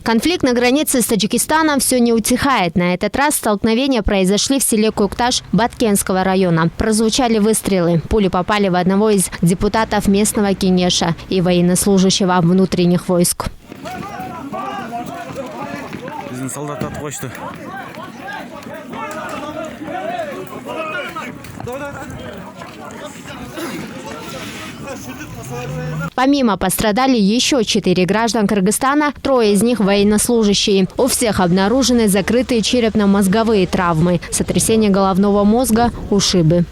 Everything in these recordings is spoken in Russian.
Конфликт на границе с Таджикистаном все не утихает. На этот раз столкновения произошли в селе Кокташ Баткенского района. Прозвучали выстрелы. Пули попали в одного из депутатов местного Кенеша и военнослужащего внутренних войск. Помимо пострадали еще 4 граждан Кыргызстана, 3 из них военнослужащие. У всех обнаружены закрытые черепно-мозговые травмы, сотрясение головного мозга, ушибы.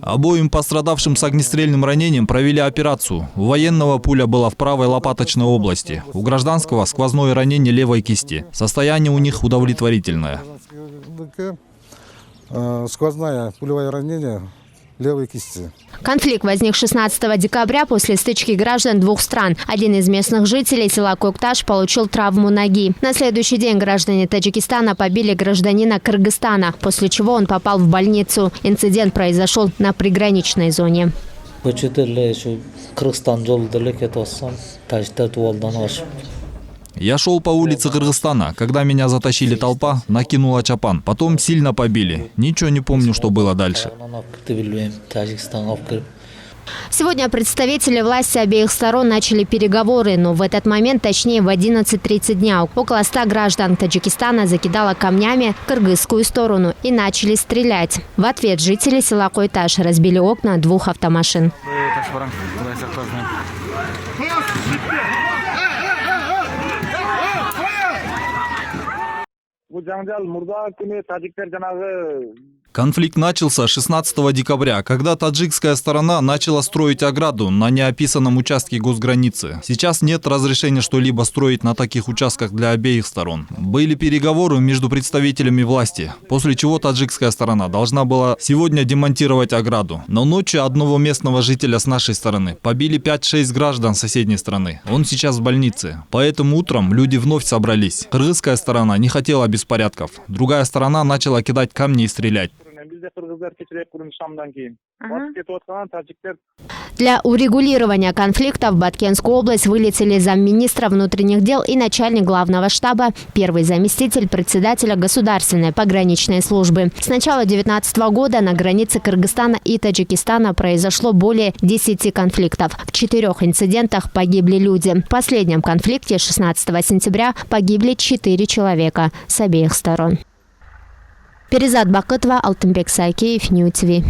Обоим пострадавшим с огнестрельным ранением провели операцию. У военного пуля была в правой лопаточной области. У гражданского сквозное ранение левой кисти. Состояние у них удовлетворительное. Сквозное пулевое ранение левой кисти. Конфликт возник 16 декабря после стычки граждан 2 стран. Один из местных жителей села Кокташ получил травму ноги. На следующий день граждане Таджикистана побили гражданина Кыргызстана, после чего он попал в больницу. Инцидент произошел на приграничной зоне. Я шел по улице Кыргызстана. Когда меня затащили толпа, накинула чапан. Потом сильно побили. Ничего не помню, что было дальше. Сегодня представители власти обеих сторон начали переговоры, но в этот момент, точнее в 11:30 дня, около 100 граждан Таджикистана закидало камнями в кыргызскую сторону и начали стрелять. В ответ жители села Кокташ разбили окна 2 автомашин. Конфликт начался 16 декабря, когда таджикская сторона начала строить ограду на неописанном участке госграницы. Сейчас нет разрешения что-либо строить на таких участках для обеих сторон. Были переговоры между представителями власти, после чего таджикская сторона должна была сегодня демонтировать ограду. Но ночью одного местного жителя с нашей стороны побили 5-6 граждан соседней страны. Он сейчас в больнице. Поэтому утром люди вновь собрались. Кыргызская сторона не хотела беспорядков. Другая сторона начала кидать камни и стрелять. Для урегулирования конфликта в Баткенскую область вылетели замминистра внутренних дел и начальник главного штаба, первый заместитель председателя государственной пограничной службы. С начала 2019 года на границе Кыргызстана и Таджикистана произошло более 10 конфликтов. В 4 инцидентах погибли люди. В последнем конфликте 16 сентября погибли 4 человека с обеих сторон. Перизат Бакытова, Алтынбек Сайкеев, Нью ТВ.